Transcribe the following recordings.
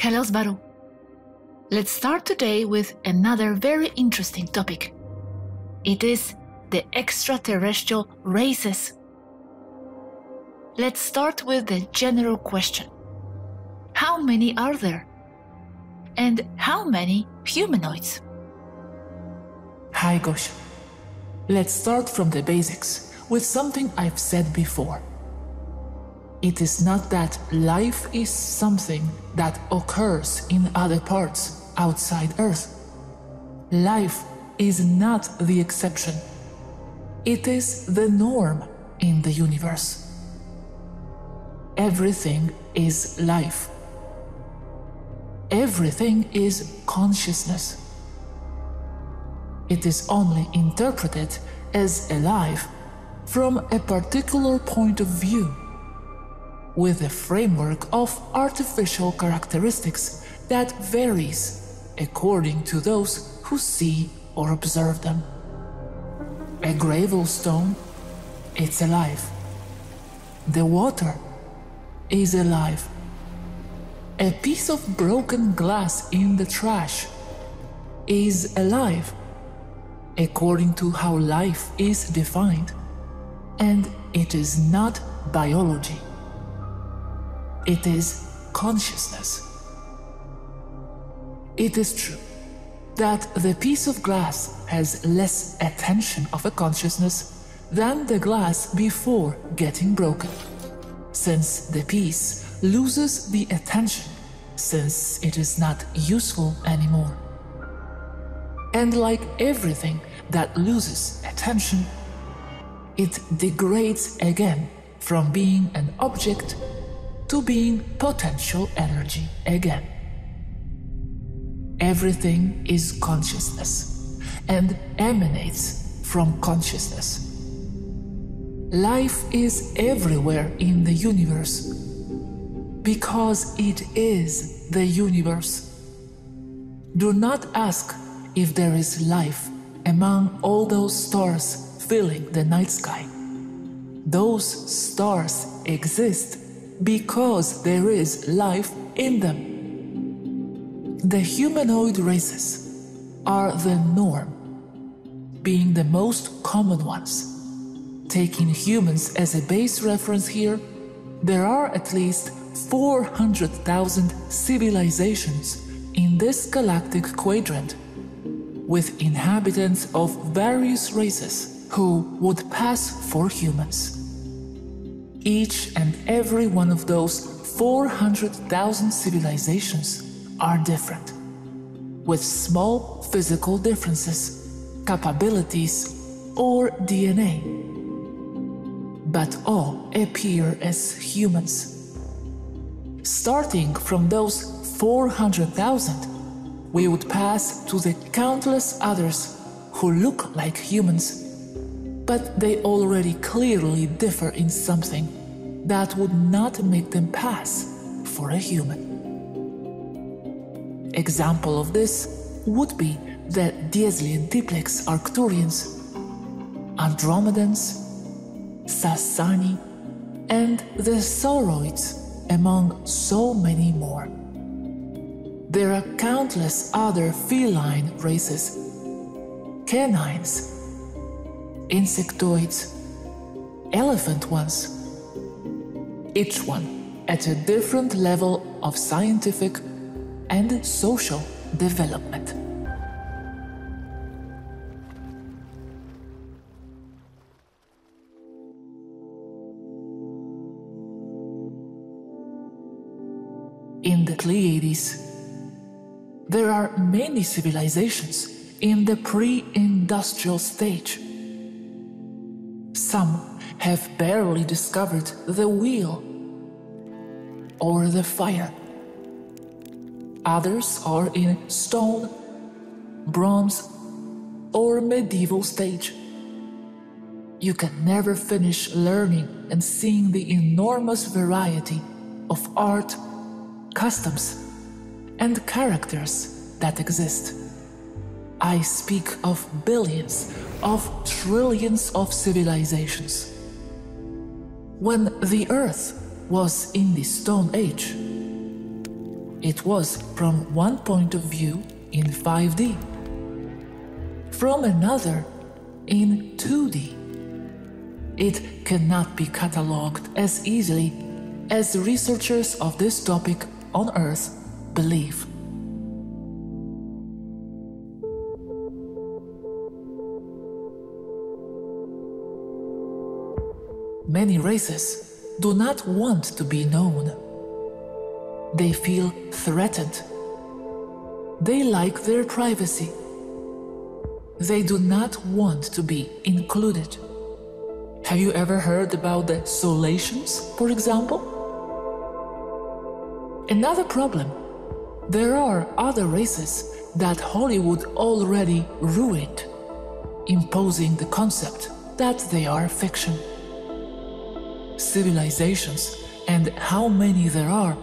Hello, Swaruu. Let's start today with another very interesting topic. It is the extraterrestrial races. Let's start with the general question. How many are there? And how many humanoids? Hi, Gosia. Let's start from the basics with something I've said before. It is not that life is something that occurs in other parts outside Earth. Life is not the exception. It is the norm in the universe. Everything is life. Everything is consciousness. It is only interpreted as alive from a particular point of view, with a framework of artificial characteristics that varies according to those who see or observe them. A gravel stone, it's alive. The water is alive. A piece of broken glass in the trash is alive, according to how life is defined, and it is not biology. It is consciousness. It is true that the piece of glass has less attention of a consciousness than the glass before getting broken, since the piece loses the attention, since it is not useful anymore. And like everything that loses attention, it degrades again from being an object to being potential energy again. Everything is consciousness and emanates from consciousness. Life is everywhere in the universe because it is the universe. Do not ask if there is life among all those stars filling the night sky. Those stars exist because there is life in them. The humanoid races are the norm, being the most common ones. Taking humans as a base reference here, there are at least 400,000 civilizations in this galactic quadrant, with inhabitants of various races who would pass for humans. Each and every one of those 400,000 civilizations are different, with small physical differences, capabilities, or DNA. But all appear as humans. Starting from those 400,000, we would pass to the countless others who look like humans, but they already clearly differ in something that would not make them pass for a human. Example of this would be the Dieslian diplex Arcturians, Andromedans, Sassani, and the Sauroids, among so many more. There are countless other feline races, canines, insectoids, elephant ones, each one at a different level of scientific and social development. In the Pleiades, there are many civilizations in the pre-industrial stage. Some have barely discovered the wheel or the fire. Others are in stone, bronze, or medieval stage. You can never finish learning and seeing the enormous variety of art, customs, and characters that exist. I speak of billions, of trillions of civilizations. When the Earth was in the Stone Age, It was from one point of view in 5D, from another in 2D. It cannot be catalogued as easily as researchers of this topic on Earth believe. Many races do not want to be known. They feel threatened. They like their privacy. They do not want to be included. Have you ever heard about the Solations, for example? Another problem: there are other races that Hollywood already ruined, imposing the concept that they are fiction. Civilizations, and how many there are,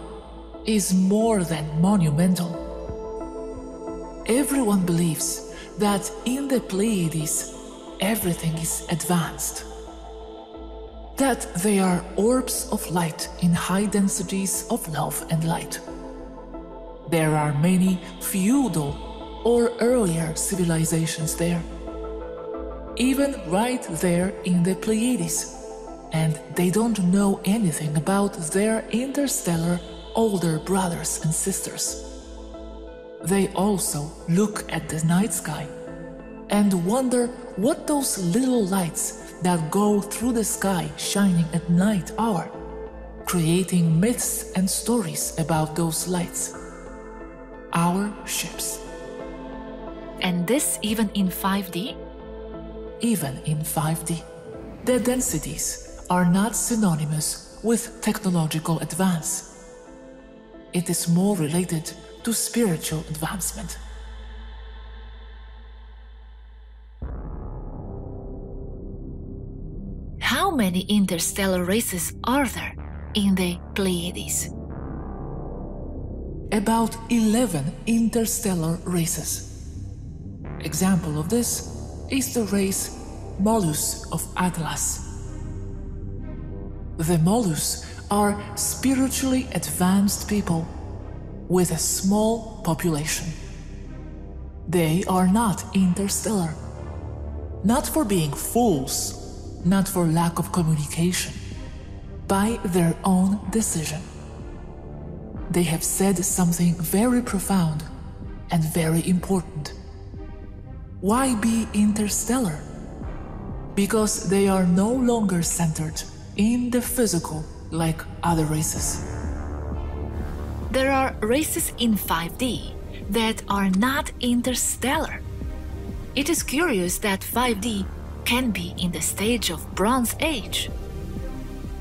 is more than monumental. Everyone believes that in the Pleiades everything is advanced, that they are orbs of light in high densities of love and light. There are many feudal or earlier civilizations there, even right there in the Pleiades, and they don't know anything about their interstellar older brothers and sisters. They also look at the night sky and wonder what those little lights that go through the sky shining at night are, creating myths and stories about those lights. Our ships. And this even in 5D? Even in 5D. The densities are not synonymous with technological advance. It is more related to spiritual advancement. How many interstellar races are there in the Pleiades? About 11 interstellar races. Example of this is the race Swaruu of Atlas. The Swaruu are spiritually advanced people with a small population. They are not interstellar, not for being fools, not for lack of communication, by their own decision. They have said something very profound and very important. Why be interstellar? Because they are no longer centered in the physical like other races. There are races in 5D that are not interstellar. It is curious that 5D can be in the stage of Bronze Age.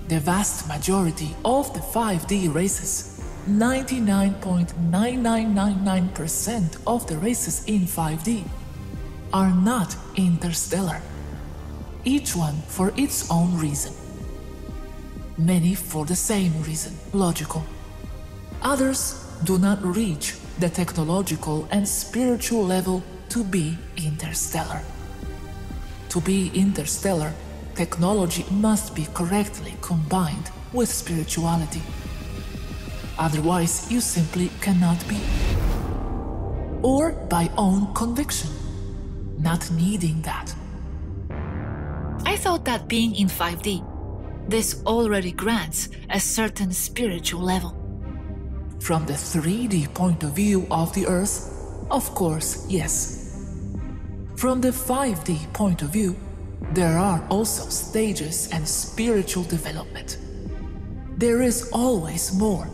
The vast majority of the 5D races, 99.9999% of the races in 5D, are not interstellar, each one for its own reason. Many for the same reason, logical. Others do not reach the technological and spiritual level to be interstellar. To be interstellar, technology must be correctly combined with spirituality. Otherwise, you simply cannot be. Or by own conviction, not needing that. I thought that being in 5D, this already grants a certain spiritual level. From the 3D point of view of the Earth, of course, yes. From the 5D point of view, there are also stages and spiritual development. There is always more.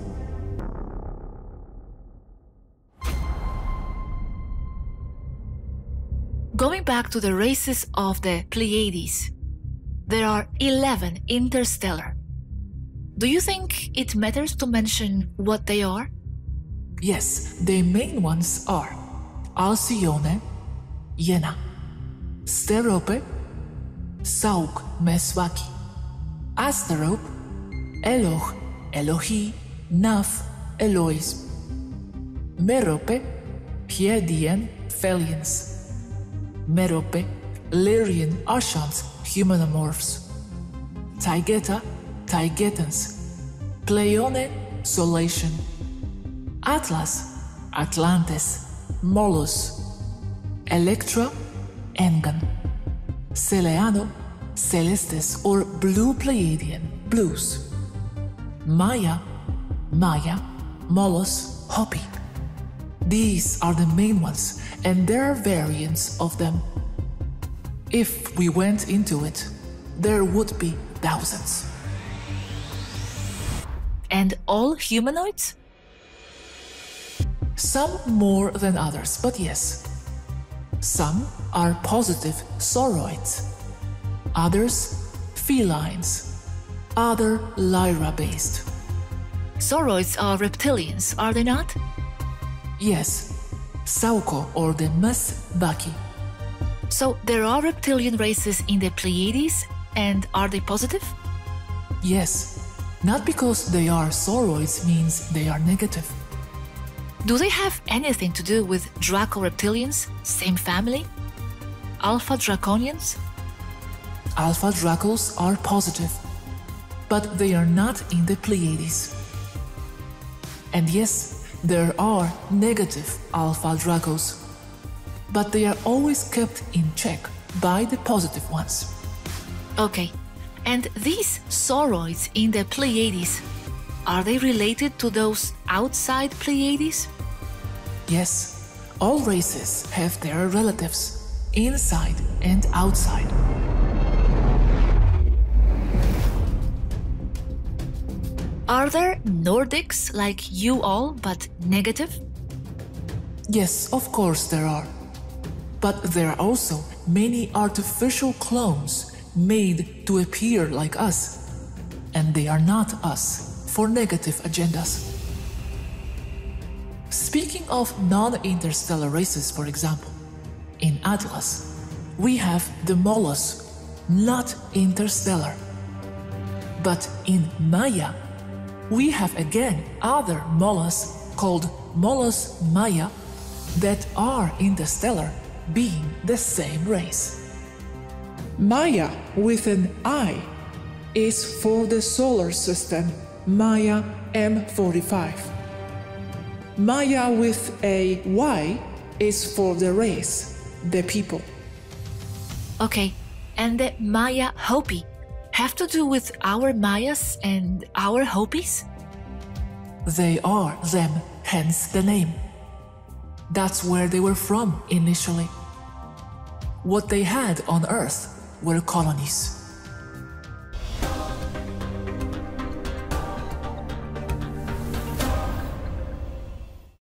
Going back to the races of the Pleiades, there are 11 interstellar. Do you think it matters to mention what they are? Yes, the main ones are Alcyone, Yena, Sterope, Sauk Meswaki, Asterope, Eloh, Elohi, Naf, Elois, Merope, Pleiadian, Phelians, Merope, Lyrian, Ashant, Humanomorphs, Taygeta, Taygetans, Pleione, Solation, Atlas, Atlantis, Molus, Electra, Engan, Celeano, Celestis or Blue Pleiadian, Blues, Maya, Maya, Molus, Hopi. These are the main ones, and there are variants of them. If we went into it, there would be thousands. And all humanoids? Some more than others, but yes. Some are positive sauroids, others felines, other Lyra-based. Sauroids are reptilians, are they not? Yes, Sauko or the Mesbaki. So there are reptilian races in the Pleiades, and are they positive? Yes, not because they are sauroids means they are negative. Do they have anything to do with Draco reptilians, same family? Alpha Draconians? Alpha Dracos are positive, but they are not in the Pleiades. And yes, there are negative Alpha Dracos, but they are always kept in check by the positive ones. Okay, and these sauroids in the Pleiades, are they related to those outside Pleiades? Yes, all races have their relatives, inside and outside. Are there Nordics like you all, but negative? Yes, of course there are. But there are also many artificial clones made to appear like us, and they are not us for negative agendas. Speaking of non-interstellar races, for example, in Atlas, we have the Molus, not interstellar. But in Maia, we have again other Molus called Molus Maya that are interstellar, being the same race. Maia with an I is for the solar system, Maia M45. Maia with a Y is for the race, the people. Okay, and the Maya Hopi have to do with our Mayas and our Hopis? They are them, hence the name. That's where they were from initially. What they had on Earth were colonies.